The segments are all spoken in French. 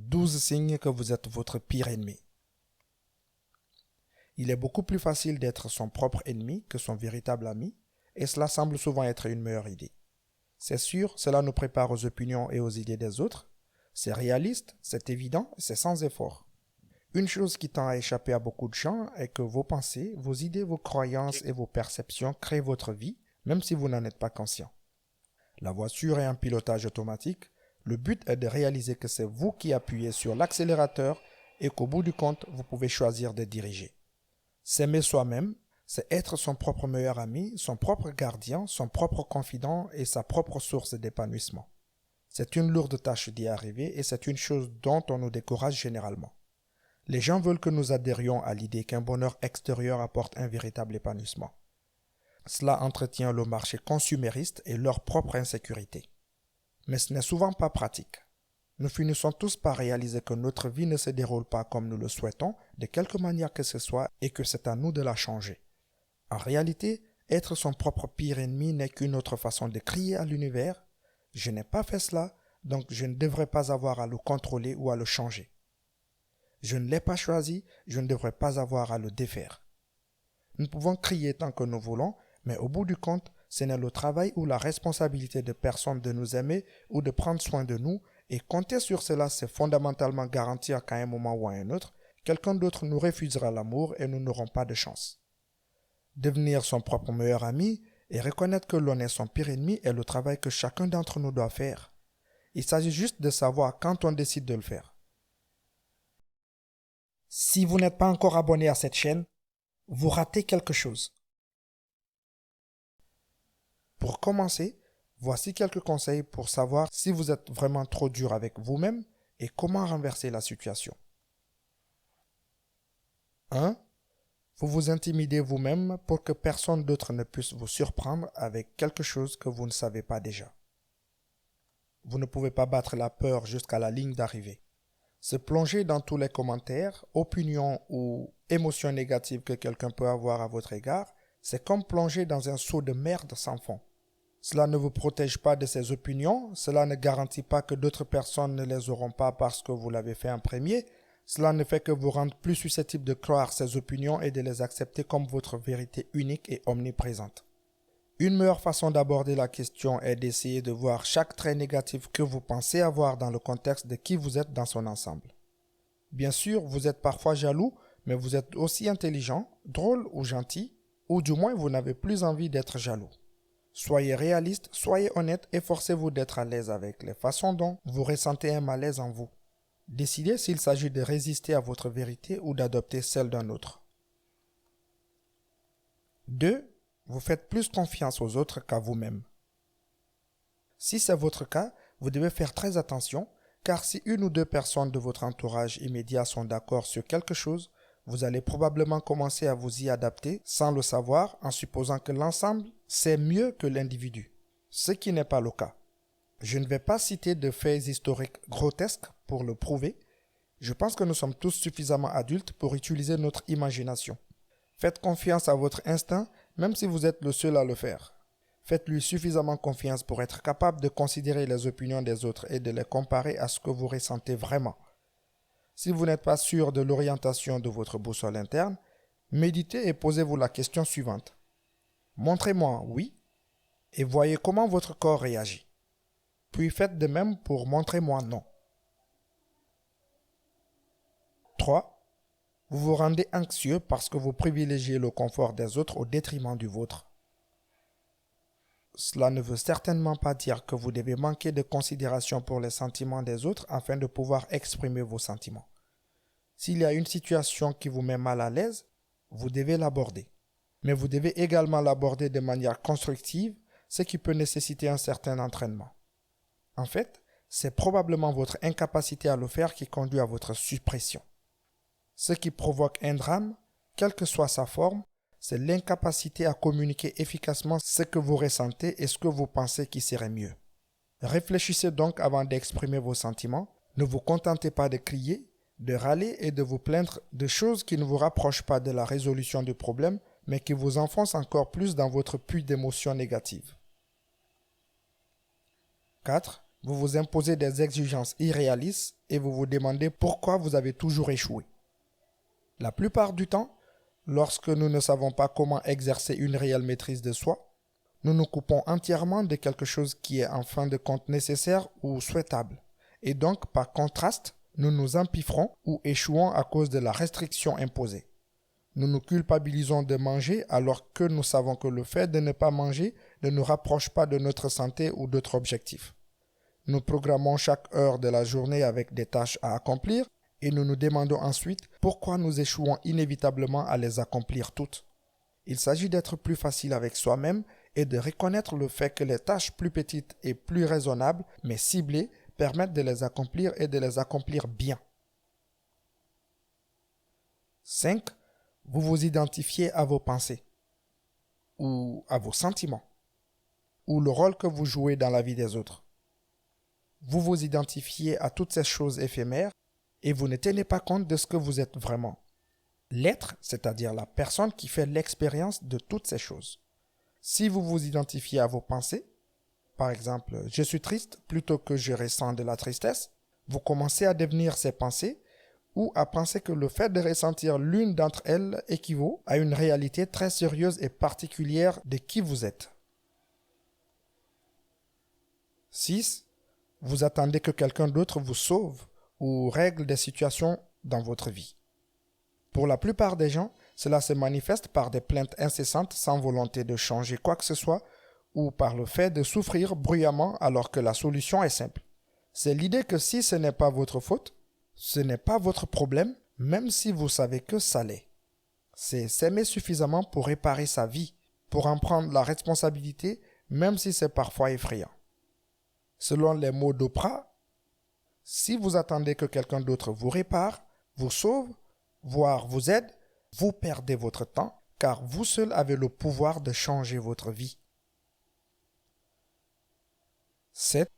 12 signes que vous êtes votre pire ennemi. Il est beaucoup plus facile d'être son propre ennemi que son véritable ami, et cela semble souvent être une meilleure idée. C'est sûr, cela nous prépare aux opinions et aux idées des autres. C'est réaliste, c'est évident, c'est sans effort. Une chose qui tend à échapper à beaucoup de gens est que vos pensées, vos idées, vos croyances et vos perceptions créent votre vie, même si vous n'en êtes pas conscient. La voiture est un pilotage automatique. Le but est de réaliser que c'est vous qui appuyez sur l'accélérateur et qu'au bout du compte, vous pouvez choisir de diriger. S'aimer soi-même, c'est être son propre meilleur ami, son propre gardien, son propre confident et sa propre source d'épanouissement. C'est une lourde tâche d'y arriver et c'est une chose dont on nous décourage généralement. Les gens veulent que nous adhérions à l'idée qu'un bonheur extérieur apporte un véritable épanouissement. Cela entretient le marché consumériste et leur propre insécurité. Mais ce n'est souvent pas pratique. Nous finissons tous par réaliser que notre vie ne se déroule pas comme nous le souhaitons, de quelque manière que ce soit, et que c'est à nous de la changer. En réalité, être son propre pire ennemi n'est qu'une autre façon de crier à l'univers « Je n'ai pas fait cela, donc je ne devrais pas avoir à le contrôler ou à le changer. Je ne l'ai pas choisi, je ne devrais pas avoir à le défaire. » Nous pouvons crier tant que nous voulons, mais au bout du compte, ce n'est le travail ou la responsabilité de personne de nous aimer ou de prendre soin de nous, et compter sur cela, c'est fondamentalement garantir qu'à un moment ou à un autre, quelqu'un d'autre nous refusera l'amour et nous n'aurons pas de chance. Devenir son propre meilleur ami et reconnaître que l'on est son pire ennemi est le travail que chacun d'entre nous doit faire. Il s'agit juste de savoir quand on décide de le faire. Si vous n'êtes pas encore abonné à cette chaîne, vous ratez quelque chose. Pour commencer, voici quelques conseils pour savoir si vous êtes vraiment trop dur avec vous-même et comment renverser la situation. 1. Vous vous intimidez vous-même pour que personne d'autre ne puisse vous surprendre avec quelque chose que vous ne savez pas déjà. Vous ne pouvez pas battre la peur jusqu'à la ligne d'arrivée. Se plonger dans tous les commentaires, opinions ou émotions négatives que quelqu'un peut avoir à votre égard, c'est comme plonger dans un seau de merde sans fond. Cela ne vous protège pas de ces opinions, cela ne garantit pas que d'autres personnes ne les auront pas parce que vous l'avez fait en premier, cela ne fait que vous rendre plus susceptible de croire ces opinions et de les accepter comme votre vérité unique et omniprésente. Une meilleure façon d'aborder la question est d'essayer de voir chaque trait négatif que vous pensez avoir dans le contexte de qui vous êtes dans son ensemble. Bien sûr, vous êtes parfois jaloux, mais vous êtes aussi intelligent, drôle ou gentil, ou du moins vous n'avez plus envie d'être jaloux. Soyez réaliste, soyez honnête et forcez-vous d'être à l'aise avec les façons dont vous ressentez un malaise en vous. Décidez s'il s'agit de résister à votre vérité ou d'adopter celle d'un autre. 2. Vous faites plus confiance aux autres qu'à vous-même. Si c'est votre cas, vous devez faire très attention, car si une ou deux personnes de votre entourage immédiat sont d'accord sur quelque chose, vous allez probablement commencer à vous y adapter sans le savoir en supposant que l'ensemble c'est mieux que l'individu, ce qui n'est pas le cas. Je ne vais pas citer de faits historiques grotesques pour le prouver. Je pense que nous sommes tous suffisamment adultes pour utiliser notre imagination. Faites confiance à votre instinct, même si vous êtes le seul à le faire. Faites-lui suffisamment confiance pour être capable de considérer les opinions des autres et de les comparer à ce que vous ressentez vraiment. Si vous n'êtes pas sûr de l'orientation de votre boussole interne, méditez et posez-vous la question suivante. Montrez-moi oui et voyez comment votre corps réagit. Puis faites de même pour montrez-moi non. 3. Vous vous rendez anxieux parce que vous privilégiez le confort des autres au détriment du vôtre. Cela ne veut certainement pas dire que vous devez manquer de considération pour les sentiments des autres afin de pouvoir exprimer vos sentiments. S'il y a une situation qui vous met mal à l'aise, vous devez l'aborder. Mais vous devez également l'aborder de manière constructive, ce qui peut nécessiter un certain entraînement. En fait, c'est probablement votre incapacité à le faire qui conduit à votre suppression. Ce qui provoque un drame, quelle que soit sa forme, c'est l'incapacité à communiquer efficacement ce que vous ressentez et ce que vous pensez qui serait mieux. Réfléchissez donc avant d'exprimer vos sentiments. Ne vous contentez pas de crier, de râler et de vous plaindre de choses qui ne vous rapprochent pas de la résolution du problème, mais qui vous enfoncent encore plus dans votre puits d'émotions négatives. 4. Vous vous imposez des exigences irréalistes et vous vous demandez pourquoi vous avez toujours échoué. La plupart du temps, lorsque nous ne savons pas comment exercer une réelle maîtrise de soi, nous nous coupons entièrement de quelque chose qui est en fin de compte nécessaire ou souhaitable. Et donc, par contraste, nous nous empiffrons ou échouons à cause de la restriction imposée. Nous nous culpabilisons de manger alors que nous savons que le fait de ne pas manger ne nous rapproche pas de notre santé ou d'autres objectifs. Nous programmons chaque heure de la journée avec des tâches à accomplir et nous nous demandons ensuite pourquoi nous échouons inévitablement à les accomplir toutes. Il s'agit d'être plus facile avec soi-même et de reconnaître le fait que les tâches plus petites et plus raisonnables, mais ciblées, permettent de les accomplir et de les accomplir bien. 5. Vous vous identifiez à vos pensées ou à vos sentiments ou le rôle que vous jouez dans la vie des autres. Vous vous identifiez à toutes ces choses éphémères et vous ne tenez pas compte de ce que vous êtes vraiment. L'être, c'est-à-dire la personne qui fait l'expérience de toutes ces choses. Si vous vous identifiez à vos pensées, par exemple, je suis triste plutôt que je ressens de la tristesse, vous commencez à devenir ces pensées ou à penser que le fait de ressentir l'une d'entre elles équivaut à une réalité très sérieuse et particulière de qui vous êtes. 6. Vous attendez que quelqu'un d'autre vous sauve ou règle des situations dans votre vie. Pour la plupart des gens, cela se manifeste par des plaintes incessantes sans volonté de changer quoi que ce soit ou par le fait de souffrir bruyamment alors que la solution est simple. C'est l'idée que si ce n'est pas votre faute, ce n'est pas votre problème, même si vous savez que ça l'est. C'est s'aimer suffisamment pour réparer sa vie, pour en prendre la responsabilité, même si c'est parfois effrayant. Selon les mots d'Oprah, si vous attendez que quelqu'un d'autre vous répare, vous sauve, voire vous aide, vous perdez votre temps, car vous seul avez le pouvoir de changer votre vie. 7.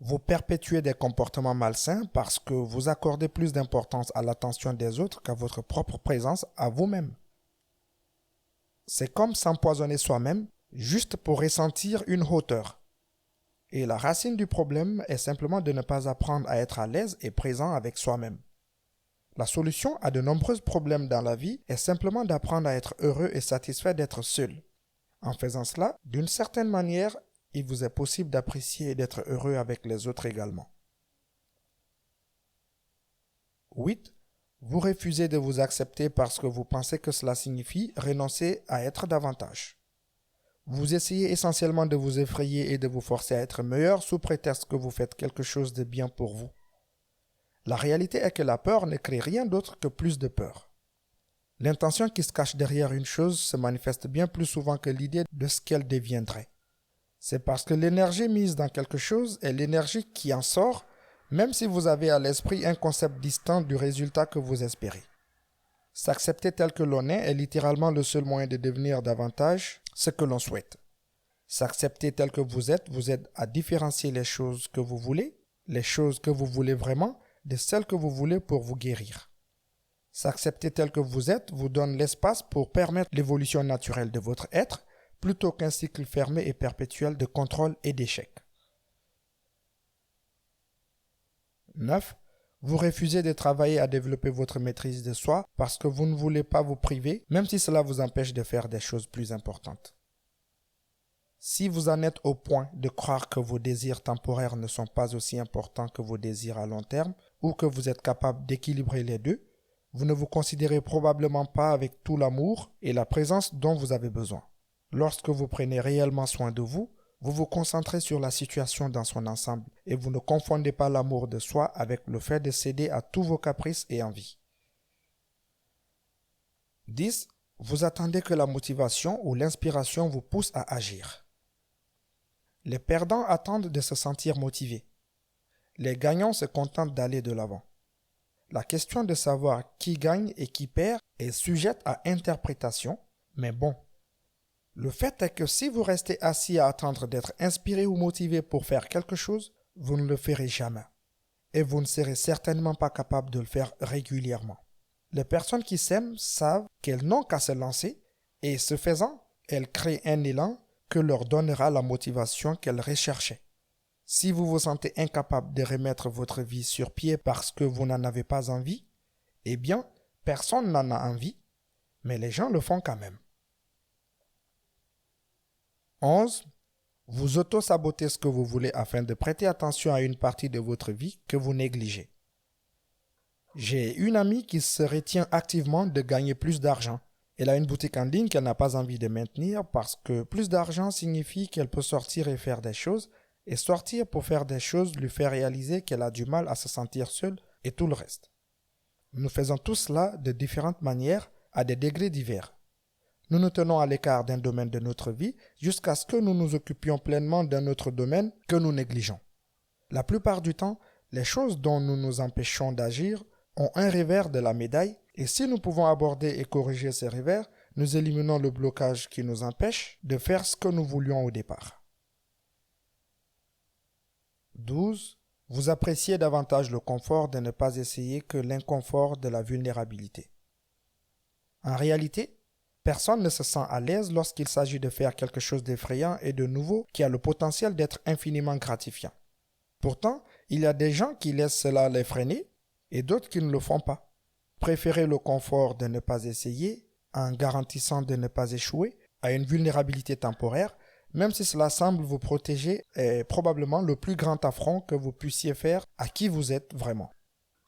Vous perpétuez des comportements malsains parce que vous accordez plus d'importance à l'attention des autres qu'à votre propre présence à vous-même. C'est comme s'empoisonner soi-même juste pour ressentir une hauteur. Et la racine du problème est simplement de ne pas apprendre à être à l'aise et présent avec soi-même. La solution à de nombreux problèmes dans la vie est simplement d'apprendre à être heureux et satisfait d'être seul. En faisant cela, d'une certaine manière, il vous est possible d'apprécier et d'être heureux avec les autres également. 8. Vous refusez de vous accepter parce que vous pensez que cela signifie renoncer à être davantage. Vous essayez essentiellement de vous effrayer et de vous forcer à être meilleur sous prétexte que vous faites quelque chose de bien pour vous. La réalité est que la peur ne crée rien d'autre que plus de peur. L'intention qui se cache derrière une chose se manifeste bien plus souvent que l'idée de ce qu'elle deviendrait. C'est parce que l'énergie mise dans quelque chose est l'énergie qui en sort, même si vous avez à l'esprit un concept distant du résultat que vous espérez. S'accepter tel que l'on est littéralement le seul moyen de devenir davantage ce que l'on souhaite. S'accepter tel que vous êtes vous aide à différencier les choses que vous voulez vraiment, de celles que vous voulez pour vous guérir. S'accepter tel que vous êtes vous donne l'espace pour permettre l'évolution naturelle de votre être, plutôt qu'un cycle fermé et perpétuel de contrôle et d'échec. 9. Vous refusez de travailler à développer votre maîtrise de soi parce que vous ne voulez pas vous priver, même si cela vous empêche de faire des choses plus importantes. Si vous en êtes au point de croire que vos désirs temporaires ne sont pas aussi importants que vos désirs à long terme, ou que vous êtes capable d'équilibrer les deux, vous ne vous considérez probablement pas avec tout l'amour et la présence dont vous avez besoin. Lorsque vous prenez réellement soin de vous, vous vous concentrez sur la situation dans son ensemble et vous ne confondez pas l'amour de soi avec le fait de céder à tous vos caprices et envies. 10. Vous attendez que la motivation ou l'inspiration vous pousse à agir. Les perdants attendent de se sentir motivés. Les gagnants se contentent d'aller de l'avant. La question de savoir qui gagne et qui perd est sujette à interprétation, mais bon. Le fait est que si vous restez assis à attendre d'être inspiré ou motivé pour faire quelque chose, vous ne le ferez jamais. Et vous ne serez certainement pas capable de le faire régulièrement. Les personnes qui s'aiment savent qu'elles n'ont qu'à se lancer et ce faisant, elles créent un élan que leur donnera la motivation qu'elles recherchaient. Si vous vous sentez incapable de remettre votre vie sur pied parce que vous n'en avez pas envie, eh bien, personne n'en a envie, mais les gens le font quand même. 11. Vous auto-sabotez ce que vous voulez afin de prêter attention à une partie de votre vie que vous négligez. J'ai une amie qui se retient activement de gagner plus d'argent. Elle a une boutique en ligne qu'elle n'a pas envie de maintenir parce que plus d'argent signifie qu'elle peut sortir et faire des choses, et sortir pour faire des choses lui fait réaliser qu'elle a du mal à se sentir seule et tout le reste. Nous faisons tout cela de différentes manières, à des degrés divers. Nous nous tenons à l'écart d'un domaine de notre vie jusqu'à ce que nous nous occupions pleinement d'un autre domaine que nous négligeons. La plupart du temps, les choses dont nous nous empêchons d'agir ont un revers de la médaille, et si nous pouvons aborder et corriger ces revers, nous éliminons le blocage qui nous empêche de faire ce que nous voulions au départ. 12. Vous appréciez davantage le confort de ne pas essayer que l'inconfort de la vulnérabilité. En réalité, personne ne se sent à l'aise lorsqu'il s'agit de faire quelque chose d'effrayant et de nouveau qui a le potentiel d'être infiniment gratifiant. Pourtant, il y a des gens qui laissent cela les freiner et d'autres qui ne le font pas. Préférez le confort de ne pas essayer, en garantissant de ne pas échouer, à une vulnérabilité temporaire, même si cela semble vous protéger, est probablement le plus grand affront que vous puissiez faire à qui vous êtes vraiment.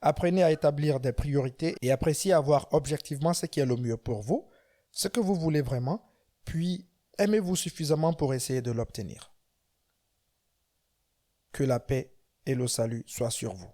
Apprenez à établir des priorités et appréciez à voir objectivement ce qui est le mieux pour vous, ce que vous voulez vraiment, puis aimez-vous suffisamment pour essayer de l'obtenir. Que la paix et le salut soient sur vous.